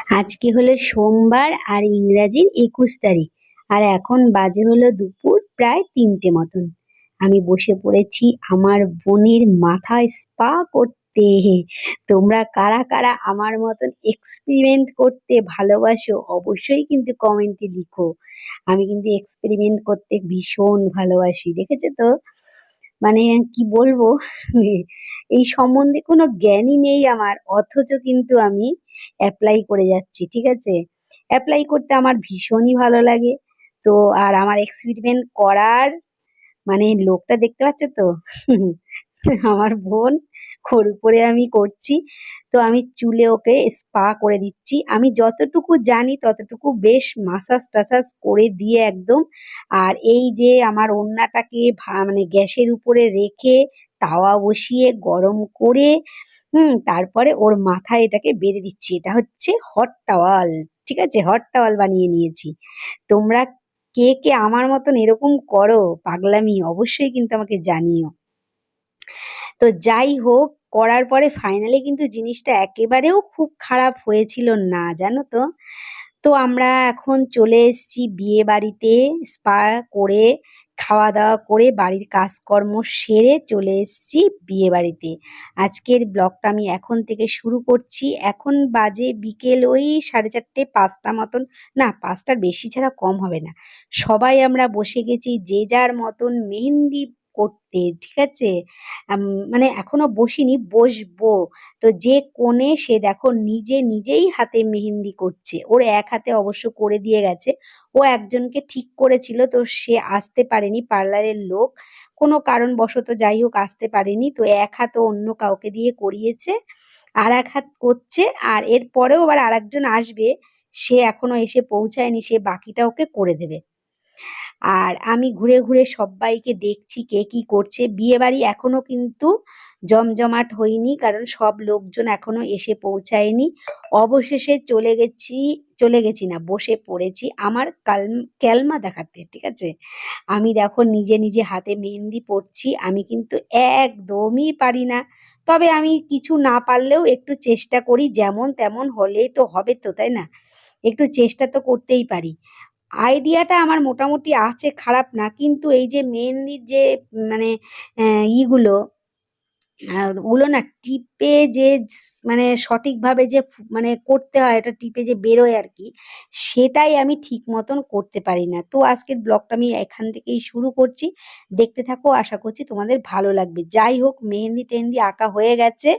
আজকে হলো সোমবার আর ইংরাজির 21 তারিখ। আর এখন বাজে হলো দুপুর প্রায় 3টে মতন। আমি বসে পড়েছি আমার বোনের মাথায় স্পা করতে। তোমরা কারা কারা আমার মতন এক্সপেরিমেন্ট করতে ভালোবাসো অবশ্যই কিন্তু কমেন্টে লিখো। আমি কিন্তু এক্সপেরিমেন্ট করতে ভীষণ ভালোবাসি, দেখেছো তো। মানে কি বলবো, এই সম্বন্ধে কোনো জ্ঞানই নেই আমার, অথচ কিন্তু আমি অ্যাপ্লাই করে যাচ্ছি, ঠিক আছে। অ্যাপ্লাই করতে আমার ভীষণই ভালো লাগে। তো আর আমার এক্সপেরিমেন্ট করার মানে লোকটা দেখতে পাচ্ছ তো, আমার বোন, ওর উপরে আমি করছি। তো আমি চুলে ওকে স্পা করে দিচ্ছি, আমি যতটুকু জানি ততটুকু বেশ মাসাজ টাসাজ করে দিয়ে একদম। আর এই যে আমার ওড়নাটাকে মানে গ্যাসের উপরে রেখে তাওয়া বসিয়ে গরম করে তারপরে ওর মাথায় এটাকে বেঁধে দিচ্ছি। এটা হচ্ছে হট টাওয়াল, ঠিক আছে, হট টাওয়াল বানিয়ে নিয়েছি। তোমরা কে কে আমার মতন এরকম করো পাগলামি অবশ্যই কিন্তু আমাকে জানিও। তো যাই হোক, করার পরে ফাইনালি কিন্তু জিনিসটা একেবারেও খুব খারাপ হয়েছিল না, জানো তো। তো আমরা এখন চলে এসেছি বিয়ে বাড়িতে। স্পা করে খাওয়া দাওয়া করে বাড়ির কাজকর্ম সেরে চলে এসেছি বিয়ে বাড়িতে। আজকের ব্লগটা আমি এখন থেকে শুরু করছি। এখন বাজে বিকেল ওই 4:30 5টা মতন, না 5টার বেশি ছাড়া কম হবে না। সবাই আমরা বসে গেছি যে যার মতন মেহেন্দি করতে, ঠিক আছে। মানে এখনো বসিনি, বসবো। তো যে কোণে সে দেখো নিজে নিজেই হাতে মেহেন্দি করছে, ওর এক হাতে অবশ্য করে দিয়ে গেছে। ও একজনকে ঠিক করেছিল, তো সে আসতে পারেনি, পার্লারের লোক কোনো কারণবশত যাই হোক আসতে পারেনি, তো এক হাত ও অন্য কাউকে দিয়ে করিয়েছে, আর এক হাত করছে। আর এর পরেও আবার আর একজন আসবে, সে এখনো এসে পৌঁছায়নি, সে বাকিটা ওকে করে দেবে। আর আমি ঘুরে ঘুরে সবাইকে দেখছি কে কি করছে। বিয়ে বাড়ি এখনো কিন্তু জমজমাট হয়নি, কারণ সব লোকজন এখনো এসে পৌঁছায়নি। অবশেষে চলে গেছি না, বসে পড়েছি আমার ক্যালমা দেখাতে, ঠিক আছে। আমি দেখো নিজে নিজে হাতে মেহেন্দি পড়ছি। আমি কিন্তু একদমই পারি না, তবে আমি কিছু না পারলেও একটু চেষ্টা করি, যেমন তেমন হলেই তো হবে তো, তাই না। একটু চেষ্টা তো করতেই পারি। আইডিয়াটা আমার মোটামুটি আছে, খারাপ না, কিন্তু এই যে মেহেন্দির যে মানে ইগুলো ওগুলো না টিপে যে মানে সঠিকভাবে যে মানে করতে হয়, এটা টিপে যে বেরোয় আর কি, সেটাই আমি ঠিক মতন করতে পারি না। তো আজকের ব্লগটা আমি এখান থেকেই শুরু করছি, দেখতে থাকো, আশা করছি তোমাদের ভালো লাগবে। যাই হোক, মেহেন্দি টেহেন্দি আঁকা হয়ে গেছে,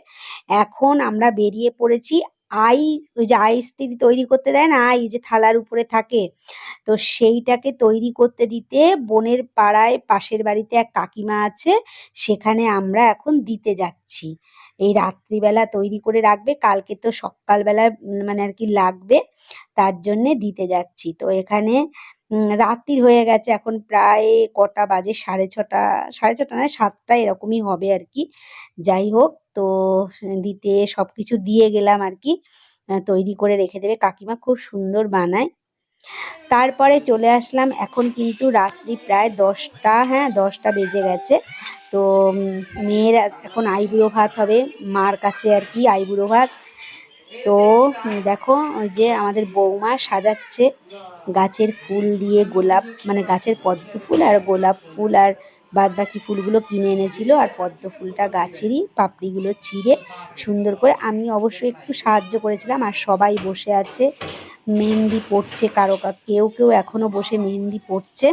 এখন আমরা বেরিয়ে পড়েছি। আই, ওই যে আইস তৈরি করতে দেয় না, আই যে থালার উপরে থাকে, তো সেইটাকে তৈরি করতে দিতে বোনের পাড়ায় পাশের বাড়িতে এক কাকিমা আছে, সেখানে আমরা এখন দিতে যাচ্ছি। এই রাত্রিবেলা তৈরি করে রাখবে, কালকে তো সকালবেলা মানে আর কি লাগবে, তার জন্যে দিতে যাচ্ছি। তো এখানে রাত্রি হয়ে গেছে, এখন প্রায় কটা বাজে, 6:30, 6:30 না 7টা এরকমই হবে আর কি। যাই হোক, তো দিতে সবকিছু দিয়ে গেলাম আর কি। তৈরি করে রেখে দেবে কাকিমা, খুব সুন্দর বানায়। তারপরে চলে আসলাম, এখন কিন্তু রাত্রি প্রায় 10টা, হ্যাঁ 10টা বেজে গেছে। তো মেয়ের এখন আইবুড়ো ভাত হবে, মার কাছে আর কি আইবুড়ো ভাত। তো দেখো ওই যে আমাদের বৌমা সাজাচ্ছে গাছের ফুল দিয়ে, গোলাপ মানে গাছের পদ্ম ফুল আর গোলাপ ফুল আর বাদ বাকি ফুলগুলো কিনে এনেছিল, আর পদ্ম ফুলটা গাছেরই পাপড়িগুলো ছিঁড়ে সুন্দর করে আমি অবশ্যই একটু সাহায্য করেছিলাম। আর সবাই বসে আছে মেহেন্দি পড়ছে, কেউ কেউ এখনো বসে মেহেন্দি পড়ছে।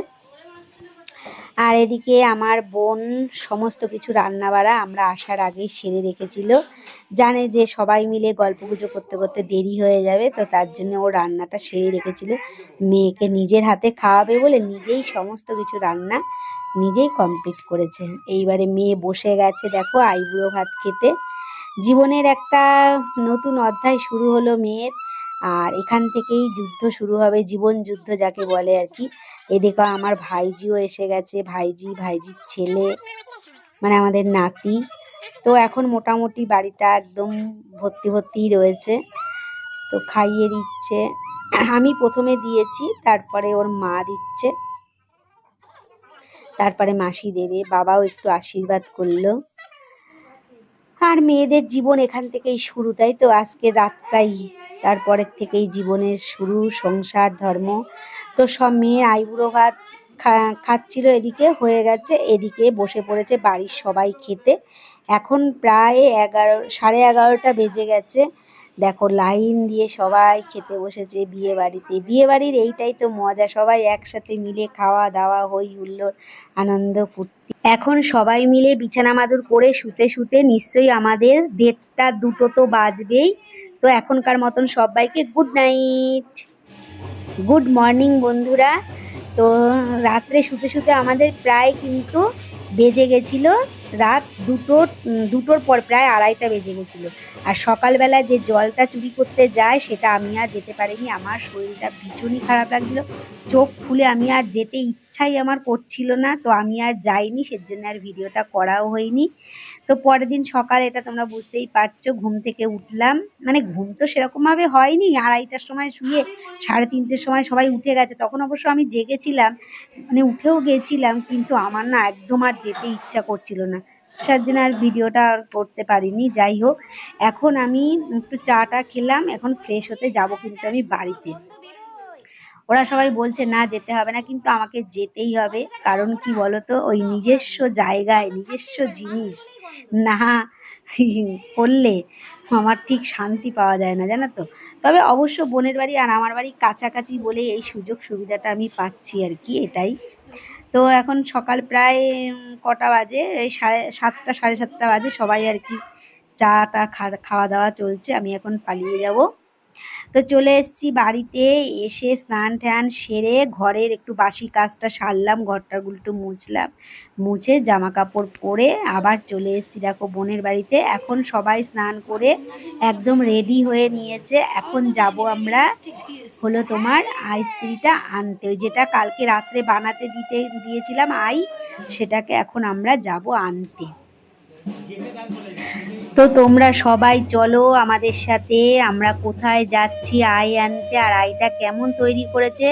আর এদিকে আমার বোন সমস্ত কিছু রান্না বাড়া আমরা আসার আগেই সেরে রেখেছিল, জানে যে সবাই মিলে গল্পগুজব করতে করতে দেরি হয়ে যাবে, তো তার জন্য ও রান্নাটা সেরে রেখেছিল। মেয়েকে নিজের হাতে খাওয়াবে বলে নিজেই সমস্ত কিছু রান্না নিজেই কমপ্লিট করেছে। এইবারে মেয়ে বসে গেছে দেখো আইবুড়ো ভাত খেতে। জীবনের একটা নতুন অধ্যায় শুরু হলো মেয়ের, আর এখান থেকেই যুদ্ধ শুরু হবে, জীবন যুদ্ধ যাকে বলে আর কি। এদিকে আমার ভাইজিও এসে গেছে, ভাইজির ছেলে মানে আমাদের নাতি। তো এখন মোটামুটি বাড়িটা একদম ভর্তি ভর্তিই রয়েছে। তো খাইয়ে দিচ্ছে, আমি প্রথমে দিয়েছি, তারপরে ওর মা দিচ্ছে, তারপরে মাসি দেবে, বাবাও একটু আশীর্বাদ করলো। আর মেয়েদের জীবন এখান থেকেই শুরু, তাই তো। আজকে রাতটাই তারপরের থেকেই জীবনের শুরু, সংসার ধর্ম। তো সব মেয়ে আইবুড়ো ভাত খাচ্ছিল, এদিকে হয়ে গেছে, এদিকে বসে পড়েছে বাড়ির সবাই খেতে। এখন প্রায় 11:30 বেজে গেছে। দেখো লাইন দিয়ে সবাই খেতে বসেছে বিয়ে বাড়িতে। বিয়ে বাড়ির এইটাই তো মজা, সবাই একসাথে মিলে খাওয়া দাওয়া, হই হুল্লোড়, আনন্দ ফুর্তি। এখন সবাই মিলে বিছানা মাদুর করে শুতে শুতে নিশ্চয়ই আমাদের 1:30-2 তো বাজবেই। তো এখনকার মতন সবাইকে গুড নাইট, গুড মর্নিং বন্ধুরা। তো রাত্রে শুতে শুতে আমাদের প্রায় কিন্তু বেজে গেছিল রাত 2টোর পর, প্রায় 2:30 বেজে গেছিল। আর সকালবেলা যে জলটা চুরি করতে যায় সেটা আমি আর যেতে পারিনি। আমার শরীরটা ভীষণই খারাপ লাগছিল, চোখ খুলে আমি আর যেতে ইচ্ছাই আমার করছিল না। তো আমি আর যাইনি, সেজন্য আর ভিডিওটা করাও হয়নি। তো পরের দিন সকালে এটা তোমরা বুঝতেই পারছো, ঘুম থেকে উঠলাম, মানে ঘুম তো সেরকম ভাবে হয়নি, 2:30টার সময় শুয়ে 3:30টার সময় সবাই উঠে গেছে, তখন অবশ্য আমি জেগেছিলাম, মানে উঠেও গেছিলাম, কিন্তু আমার না একদম আর যেতে ইচ্ছা করছিল না, সেদিন আর ভিডিওটা আর করতে পারিনি। যাই হোক, এখন আমি একটু চাটা খেলাম, এখন ফ্রেশ হতে যাব কিন্তু আমি বাড়িতে। ওরা সবাই বলছে না যেতে হবে না, কিন্তু আমাকে যেতেই হবে। কারণ কি বলতো, ওই নিজস্ব জায়গায় নিজস্ব জিনিস না করলে আমার ঠিক শান্তি পাওয়া যায় না, জানো তো। তবে অবশ্য বোনের বাড়ি আর আমার বাড়ি কাছাকাছি বলে এই সুযোগ সুবিধাটা আমি পাচ্ছি আর কি, এটাই। তো এখন সকাল প্রায় কটা বাজে, এই 7:30 7:30 বাজে, সবাই আর কি চাটা খাওয়া দাওয়া চলছে, আমি এখন পালিয়ে যাব। তো চলে এসেছি বাড়িতে, এসে স্নান টান সেরে ঘরের একটু বাসি কাজটা সারলাম, ঘরটাগুলো একটু মুছলাম, মুছে জামা কাপড় পরে আবার চলে এসেছি দেখো বোনের বাড়িতে। এখন সবাই স্নান করে একদম রেডি হয়ে নিয়েছে, এখন যাব আমরা হলো তোমার আইসক্রিমটা আনতে, ওই যেটা কালকে রাত্রে বানাতে দিয়েছিলাম সেটাকে এখন আমরা যাব আনতে। তো তোমরা সবাই চলো আমাদের সাথে, আমরা কোথায় যাচ্ছি আনতে, আর আইটা কেমন তৈরি করেছে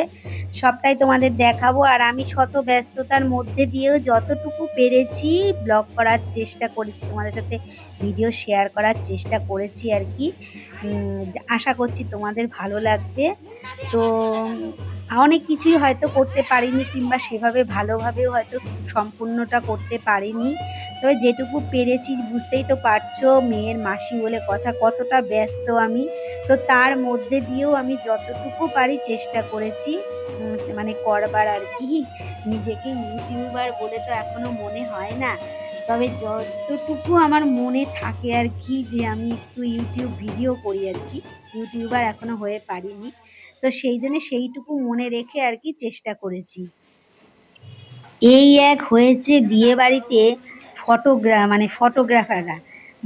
সবটাই তোমাদের দেখাবো। আর আমি শত ব্যস্ততার মধ্যে দিয়েও যতটুকু পেরেছি ব্লগ করার চেষ্টা করেছি, তোমাদের সাথে ভিডিও শেয়ার করার চেষ্টা করেছি আর কি। আশা করছি তোমাদের ভালো লাগবে। তো অনেক কিছুই হয়তো করতে পারিনি, কিংবা সেভাবে ভালোভাবেও হয়তো সম্পূর্ণটা করতে পারিনি। তবে যেটুকু পেরেছি, বুঝতেই তো পারছো মেয়ের মাসি বলে কথা, কতটা ব্যস্ত আমি। তো তার মধ্যে দিয়েও আমি যতটুকু পারি চেষ্টা করেছি মানে করবার আর কি। নিজেকে ইউটিউবার বলে তো এখনো মনে হয় না, তবে যতটুকু আমার মনে থাকে আর কি, যে আমি একটু ইউটিউব ভিডিও করি আর কি, ইউটিউবার এখনো হয়ে পারিনি। তো সেই জন্য সেইটুকু মনে রেখে আর কি চেষ্টা করেছি। এই এক হয়েছে বিয়ে বাড়িতে ফটোগ্রাফাররা,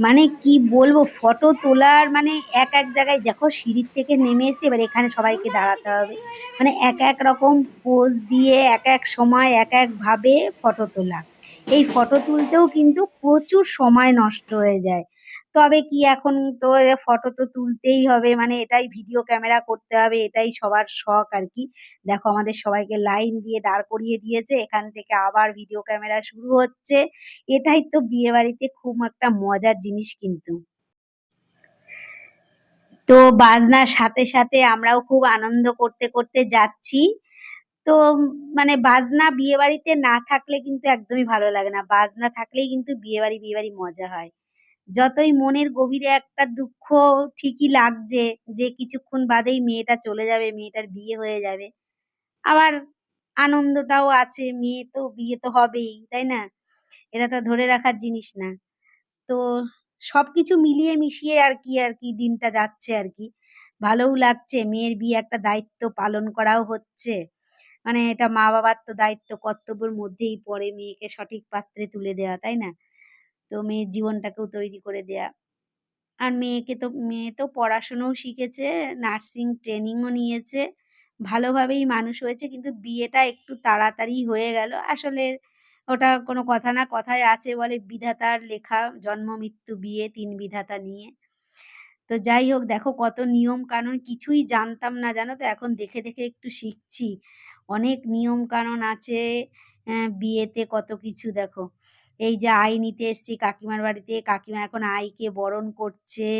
মানে কি বলবো, ফটো তোলার মানে এক এক জায়গায় দেখো, সিঁড়ির থেকে নেমে এসে এবার এখানে সবাইকে দাঁড়াতে হবে, মানে এক এক রকম পোজ দিয়ে এক এক সময় এক এক ভাবে ফটো তোলা। এই ফটো তুলতেও কিন্তু প্রচুর সময় নষ্ট হয়ে যায়। তবে কি, এখন তো ফটো তো তুলতেই হবে, মানে এটাই ভিডিও ক্যামেরা করতে হবে, এটাই সবার শখ আর কি। দেখো আমাদের সবাইকে লাইন দিয়ে দাঁড় করিয়ে দিয়েছে, এখান থেকে আবার ভিডিও ক্যামেরা শুরু হচ্ছে। এটাই তো বিয়ে বাড়িতে খুব একটা মজার জিনিস কিন্তু। তো বাজনার সাথে সাথে আমরাও খুব আনন্দ করতে করতে যাচ্ছি। তো মানে বাজনা বিয়ে বাড়িতে না থাকলে কিন্তু একদমই ভালো লাগে না, বাজনা থাকলেই কিন্তু বিয়ে বাড়ি মজা হয়। যতই মনের গভীরে একটা দুঃখ ঠিকই লাগছে, যে কিছুক্ষণ বাদেই মেয়েটা চলে যাবে, মেয়েটার বিয়ে হয়ে যাবে, আবার আনন্দটাও আছে, মেয়ে তো বিয়ে তো হবেই, তাই না? এটা তো ধরে রাখার জিনিস না। তো সবকিছু মিলিয়ে মিশিয়ে আর কি দিনটা যাচ্ছে আর কি। ভালোও লাগছে, মেয়ের বিয়ে একটা দায়িত্ব পালন করাও হচ্ছে, মানে এটা মা বাবার তো দায়িত্ব কর্তব্যের মধ্যেই পড়ে মেয়েকে সঠিক পাত্রে তুলে দেওয়া, তাই না? তো মেয়ের জীবনটাকেও তৈরি করে দেয়া। আর মেয়ে তো পড়াশোনাও শিখেছে, নার্সিং ট্রেনিংও নিয়েছে, ভালোভাবেই মানুষ হয়েছে, কিন্তু বিয়েটা একটু তাড়াতাড়ি হয়ে গেল। আসলে ওটা কোনো কথা না, কথায় আছে বলে বিধাতার লেখা জন্ম মৃত্যু বিয়ে ৩ বিধাতা নিয়ে। তো যাই হোক, দেখো কত নিয়ম কানুন, কিছুই জানতাম না জানো তো, এখন দেখে দেখে একটু শিখছি। অনেক নিয়ম কানুন আছে বিয়েতে, কত কিছু দেখো। এই যে নিতে এসছি কাকিমার বাড়িতে, কাকিমা এখন আইকে বরণ করছে,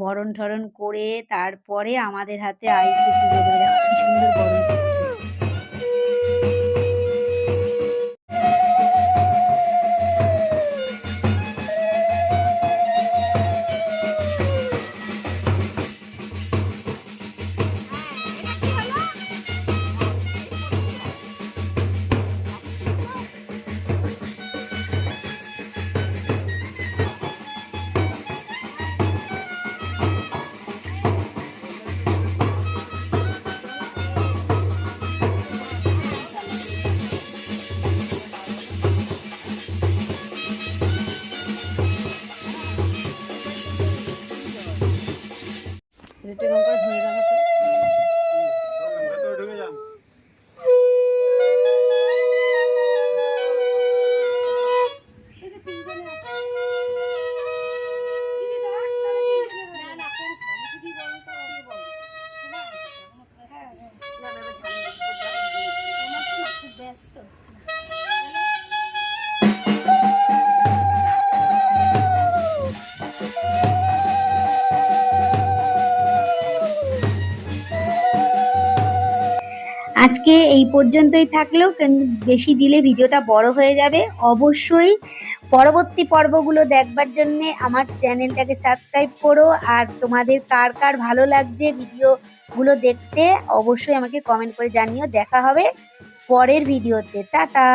বরণ ঠরণ করে তারপরে আমাদের হাতে আইসে তুলে দেবে। দেখো কি সুন্দর বরণ করছে। এটা এরকম করে ধরে রাখা তো। ভেতরে ঢুকে যান। ব্যস্ত আজকে এই পর্যন্তই থাকলো, বেশি দিলে ভিডিওটা বড় হয়ে যাবে। অবশ্যই পরবর্তী পর্বগুলো দেখবার জন্যে আমার চ্যানেলটাকে সাবস্ক্রাইব করো। আর তোমাদের কার কার ভালো লাগছে ভিডিওগুলো দেখতে অবশ্যই আমাকে কমেন্ট করে জানিও। দেখা হবে পরের ভিডিওতে। টাটা।